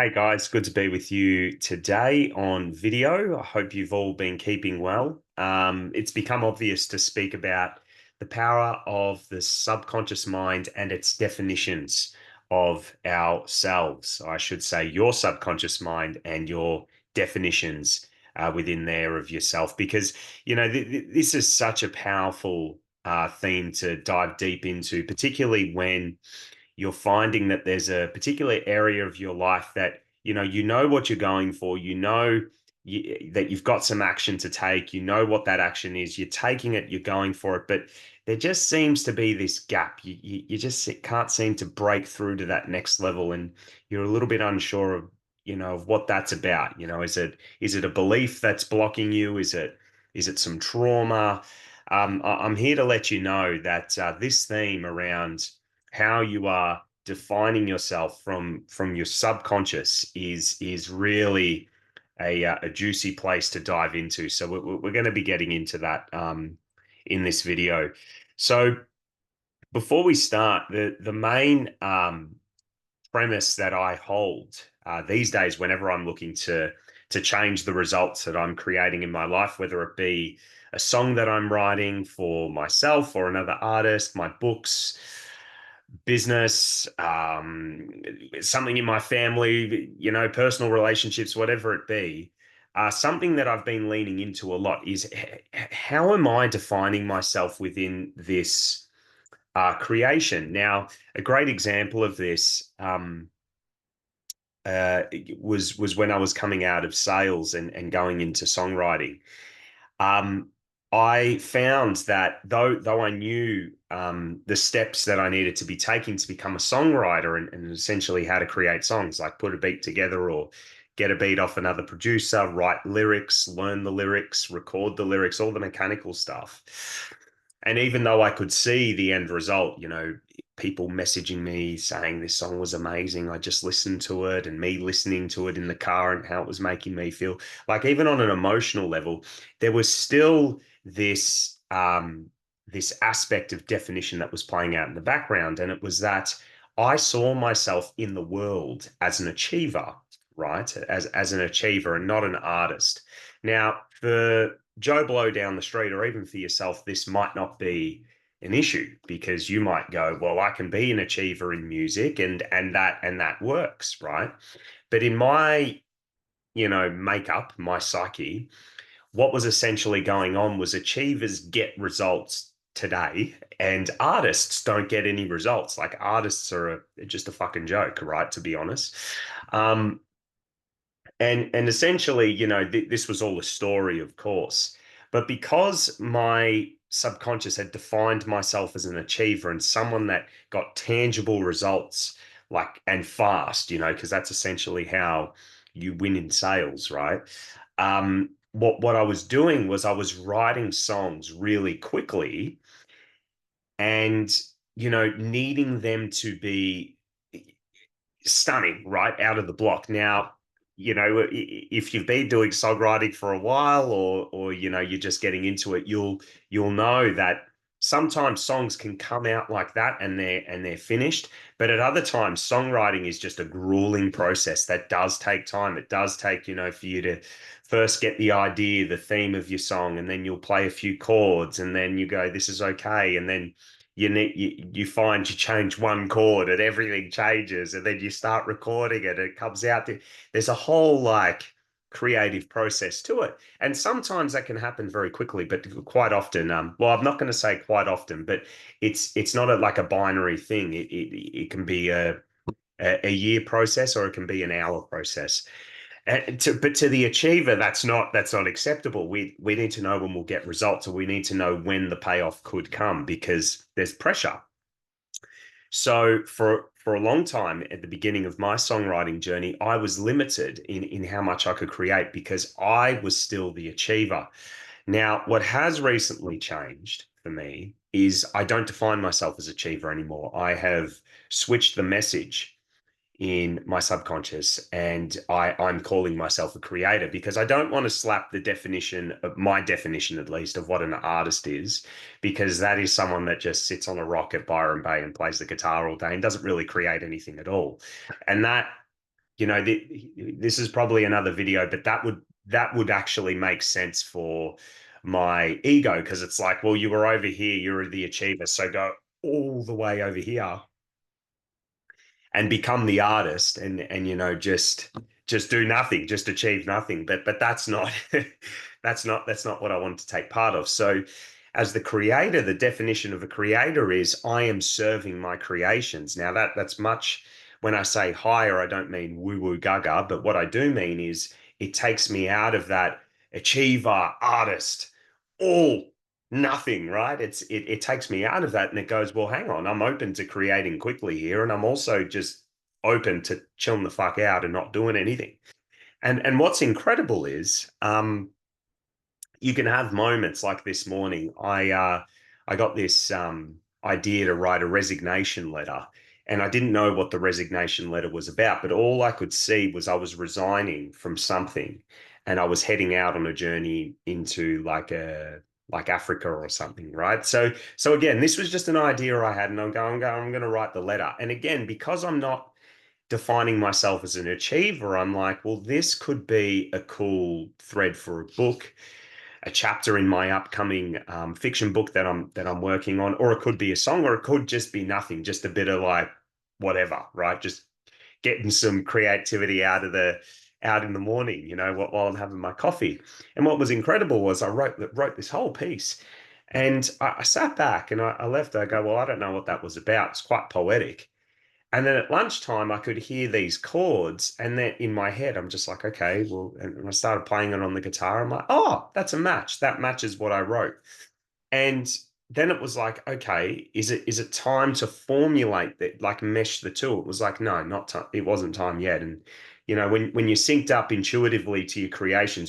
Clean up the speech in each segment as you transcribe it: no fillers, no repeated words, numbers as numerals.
Hey guys, good to be with you today on video. I hope you've all been keeping well. It's become obvious to speak about the power of the subconscious mind and its definitions of ourselves. I should say your subconscious mind and your definitions within there of yourself, because this is such a powerful theme to dive deep into, particularly when you're finding that there's a particular area of your life that you know what you're going for, that you've got some action to take, you know what that action is, you're taking it, you're going for it, but there just seems to be this gap. You just can't seem to break through to that next level, and you're a little bit unsure of what that's about. Is it a belief that's blocking you? Is it some trauma? I'm here to let you know that this theme around how you are defining yourself from your subconscious is really a juicy place to dive into. So we're going to be getting into that in this video. So before we start, the main premise that I hold these days, whenever I'm looking to change the results that I'm creating in my life, whether it be a song that I'm writing for myself or another artist, my books, business, something in my family, personal relationships, whatever it be. Something that I've been leaning into a lot is how am I defining myself within this creation? Now, a great example of this was when I was coming out of sales and going into songwriting. Um, I found that though I knew the steps that I needed to be taking to become a songwriter and essentially how to create songs, like put a beat together or get a beat off another producer, write lyrics, learn the lyrics, record the lyrics, all the mechanical stuff. And even though I could see the end result, people messaging me saying this song was amazing, I just listened to it, and me listening to it in the car and how it was making me feel, like even on an emotional level, there was still this aspect of definition that was playing out in the background, and it was that I saw myself in the world as an achiever, right? As an achiever and not an artist. Now, for Joe Blow down the street, or even for yourself, this might not be an issue, because you might go, well, I can be an achiever in music, and that works, right? But in my makeup, my psyche, what was essentially going on was achievers get results today and artists don't get any results. Like, artists are just a fucking joke, right? To be honest. Um, and essentially, this was all a story, of course, but because my subconscious had defined myself as an achiever and someone that got tangible results, like, and fast, because that's essentially how you win in sales, right? What I was doing was I was writing songs really quickly, and needing them to be stunning right out of the block. Now, if you've been doing songwriting for a while, or you're just getting into it, you'll know that sometimes songs can come out like that and they're finished, but at other times songwriting is just a grueling process that does take time. It does take, for you to first get the idea, the theme of your song, and then you'll play a few chords, and then you go, this is okay, and then you find you change one chord and everything changes, and then you start recording it and it comes out. There's a whole, like, creative process to it, and sometimes that can happen very quickly, but quite often, well, I'm not going to say quite often, but it's not like a binary thing. It can be a year process, or it can be an hour process. But to the achiever, that's not acceptable. We need to know when we'll get results, or we need to know when the payoff could come, because there's pressure. So for a long time at the beginning of my songwriting journey, I was limited in how much I could create, because I was still the achiever. Now, what has recently changed for me is I don't define myself as achiever anymore. I have switched the message in my subconscious, and I'm calling myself a creator, because I don't want to slap the definition of my definition, at least, of what an artist is, because that is someone that just sits on a rock at Byron Bay and plays the guitar all day and doesn't really create anything at all. And this is probably another video, but that would actually make sense for my ego, because it's like, well, you were over here, you're the achiever, so go all the way over here and become the artist, and just do nothing, just achieve nothing. But that's not that's not what I want to take part of. So as the creator, the definition of a creator is I am serving my creations. Now that's much, when I say higher, I don't mean woo woo gaga, but what I do mean is it takes me out of that achiever artist all nothing, right? It takes me out of that, and it goes, well, hang on, I'm open to creating quickly here, and I'm also just open to chilling the fuck out and not doing anything. And what's incredible is you can have moments like this morning. I got this idea to write a resignation letter, and I didn't know what the resignation letter was about, but all I could see was I was resigning from something, and I was heading out on a journey into like Africa or something, right? So again, this was just an idea I had, and I'm going to write the letter. And again, because I'm not defining myself as an achiever, I'm like, well, this could be a cool thread for a book, a chapter in my upcoming fiction book that I'm working on, or it could be a song, or it could just be nothing, just a bit of like whatever, right? Just getting some creativity out in the morning, while I'm having my coffee. And what was incredible was I wrote this whole piece, and I sat back and I left. I go, well, I don't know what that was about. It's quite poetic. And then at lunchtime, I could hear these chords, and then in my head, I'm just like, okay, well, and I started playing it on the guitar. I'm like, oh, that's a match. That matches what I wrote. And then it was like, okay, is it time to formulate that, like mesh the two? It was like, no, not time. It wasn't time yet. And when you're synced up intuitively to your creation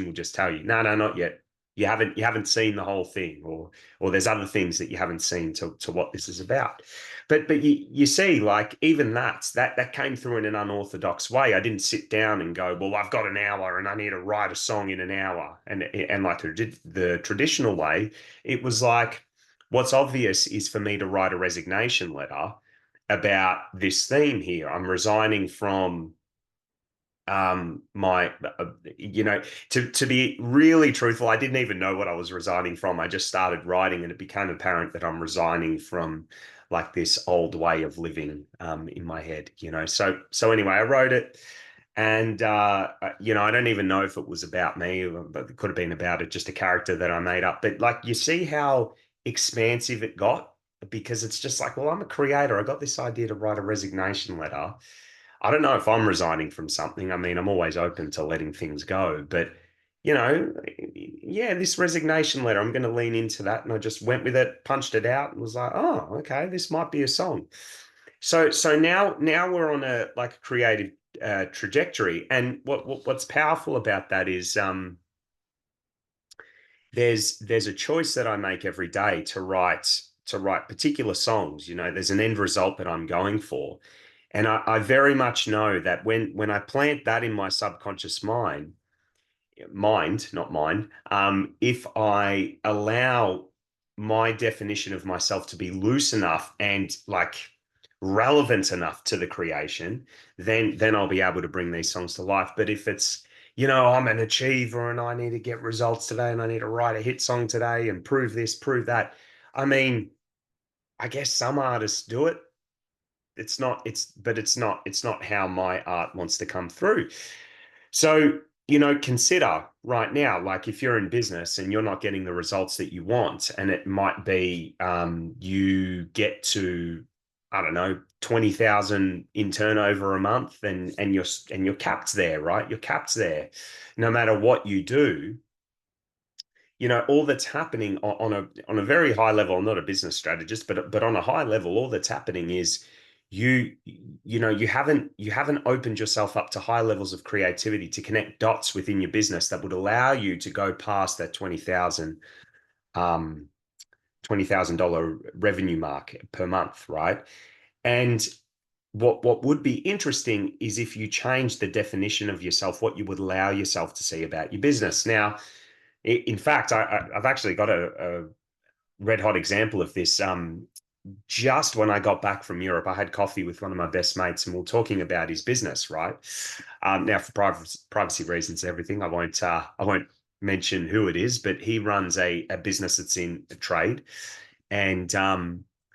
will just tell you, no, no, not yet. You haven't seen the whole thing, or there's other things that you haven't seen to what this is about. But you see, like even that came through in an unorthodox way. I didn't sit down and go, well, I've got an hour and I need to write a song in an hour, and like the traditional way. It was like, what's obvious is for me to write a resignation letter about this theme here. I'm resigning from my to be really truthful, I didn't even know what I was resigning from. I just started writing, and it became apparent that I'm resigning from like this old way of living in my head. So anyway, I wrote it, and I don't even know if it was about me, but it could have been about it, just a character that I made up. But like, you see how expansive it got, because it's just like, well, I'm a creator. I got this idea to write a resignation letter. I don't know if I'm resigning from something. I mean, I'm always open to letting things go, but yeah, this resignation letter, I'm going to lean into that. And I just went with it, punched it out, and was like, oh, okay, this might be a song. So now we're on a like a creative trajectory. And what's powerful about that is there's a choice that I make every day to write particular songs. There's an end result that I'm going for. And I very much know that when I plant that in my subconscious mind, not mine, if I allow my definition of myself to be loose enough and like relevant enough to the creation, then I'll be able to bring these songs to life. But if it's, I'm an achiever and I need to get results today and I need to write a hit song today and prove this, prove that. I mean, I guess some artists do it. But it's not how my art wants to come through. So, consider right now, like if you're in business and you're not getting the results that you want, and it might be you get to, I don't know, 20,000 in turnover a month, and you're capped there, right? You're capped there. No matter what you do, all that's happening on a very high level. I'm not a business strategist, but on a high level, all that's happening is you haven't opened yourself up to high levels of creativity to connect dots within your business that would allow you to go past that um $20,000 revenue mark per month, right? And what would be interesting is if you change the definition of yourself, what you would allow yourself to see about your business. Now, in fact, I've actually got a red hot example of this. just when I got back from Europe, I had coffee with one of my best mates, and we are talking about his business, right? Now, for privacy reasons, everything, I won't mention who it is, but he runs a business that's in a trade, and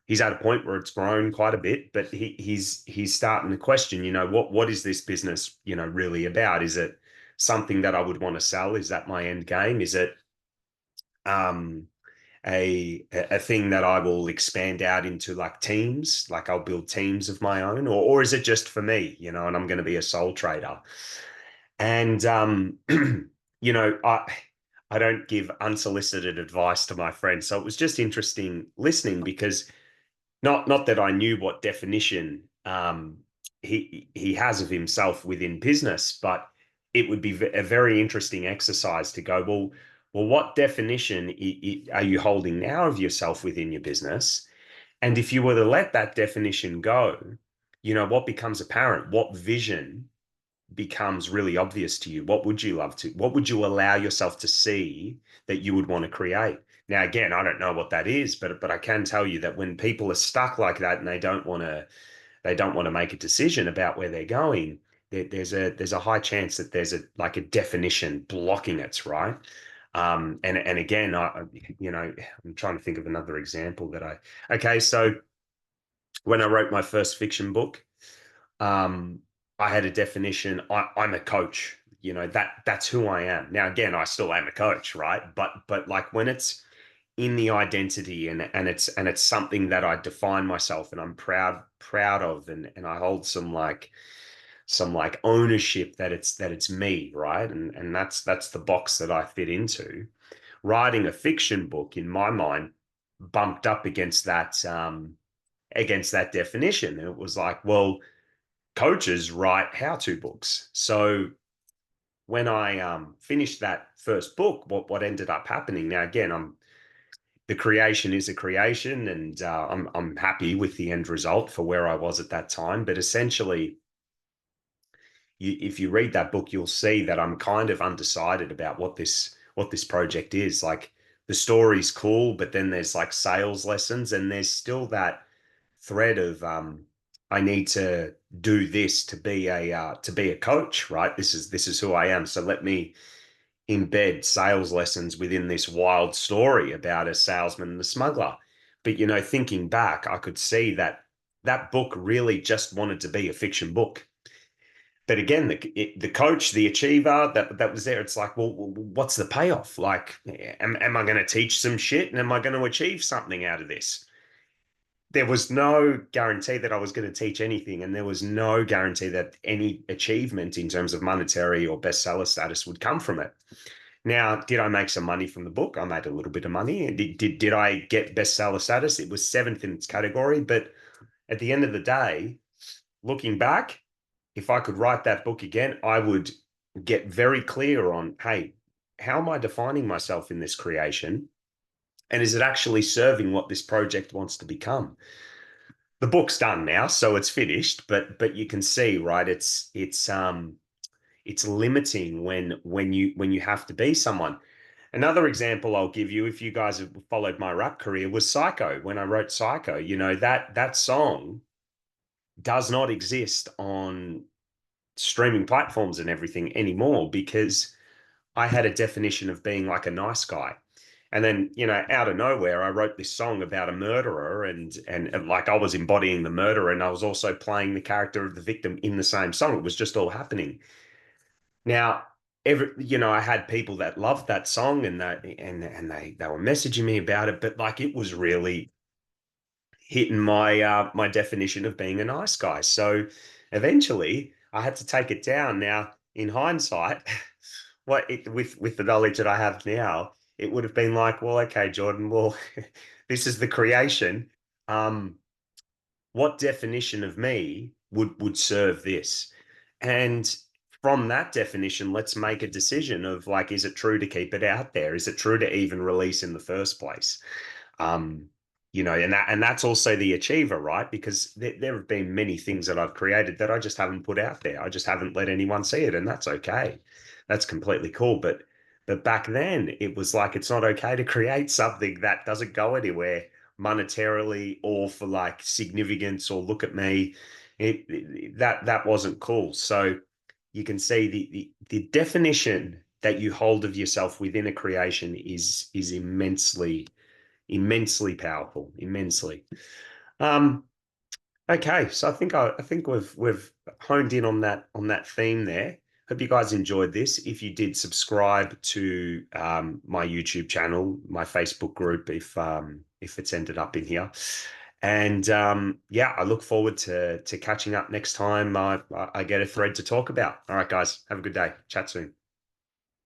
he's at a point where it's grown quite a bit, but he's starting to question, what is this business, really about? Is it something that I would want to sell? Is that my end game? Is it um a thing that I will expand out into like teams, like I'll build teams of my own, or is it just for me, and I'm going to be a sole trader? And I don't give unsolicited advice to my friends. So it was just interesting listening because not that I knew what definition he has of himself within business, but it would be a very interesting exercise to go, well, what definition are you holding now of yourself within your business? And if you were to let that definition go, what becomes apparent? What vision becomes really obvious to you? What would you love to? What would you allow yourself to see that you would want to create? Now, again, I don't know what that is, but I can tell you that when people are stuck like that and they don't want to make a decision about where they're going, there's a high chance that there's a definition blocking it, right? And again, I'm trying to think of another example okay, so when I wrote my first fiction book, um, I had a definition. I'm a coach. That's who I am. Now, again, I still am a coach, right? But like when it's in the identity and it's something that I define myself and I'm proud of and I hold some like ownership that it's me, right? And that's the box that I fit into. Writing a fiction book in my mind bumped up against that definition. And it was like, well, coaches write how-to books. So when I finished that first book, what ended up happening? Now, again, the creation is a creation, and I'm happy with the end result for where I was at that time. But essentially, if you read that book, you'll see that I'm kind of undecided about what this project is. Like the story's cool, but then there's like sales lessons, and there's still that thread of I need to do this to be a coach, right? This is who I am. So let me embed sales lessons within this wild story about a salesman and a smuggler. But thinking back, I could see that that book really just wanted to be a fiction book. But again, the coach, the achiever that was there, it's like, well, what's the payoff? Like, am I going to teach some shit and am I going to achieve something out of this? There was no guarantee that I was going to teach anything, and there was no guarantee that any achievement in terms of monetary or bestseller status would come from it. Now, did I make some money from the book? I made a little bit of money. Did I get bestseller status? It was seventh in its category, but at the end of the day, looking back, if I could write that book again, I would get very clear on, hey, how am I defining myself in this creation? And is it actually serving what this project wants to become? The book's done now, so it's finished, but you can see, right, it's limiting when you have to be someone. Another example I'll give you, if you guys have followed my rap career, was Psycho. When I wrote Psycho, that song does not exist on streaming platforms and everything anymore because I had a definition of being like a nice guy. And then, out of nowhere, I wrote this song about a murderer and like I was embodying the murderer and I was also playing the character of the victim in the same song. It was just all happening. Now, I had people that loved that song and they were messaging me about it, but like it was really hitting my definition of being a nice guy. So eventually I had to take it down. Now, in hindsight, with the knowledge that I have now, it would have been like, well, okay, Jordan, well, this is the creation. Um, what definition of me would serve this? And from that definition, let's make a decision of like, is it true to keep it out there? Is it true to even release in the first place? Um, and that's also the achiever, right? Because there have been many things that I've created that I just haven't put out there. I just haven't let anyone see it, and that's okay. That's completely cool. But back then, it was like it's not okay to create something that doesn't go anywhere. monetarily or for like significance or look at me. That wasn't cool. So you can see the definition that you hold of yourself within a creation is immensely powerful, immensely. Um, okay, so I think we've honed in on that theme there. Hope you guys enjoyed this. If you did, subscribe to my YouTube channel, my Facebook group, if it's ended up in here. And yeah, I look forward to catching up next time I get a thread to talk about. All right, guys, have a good day. Chat soon.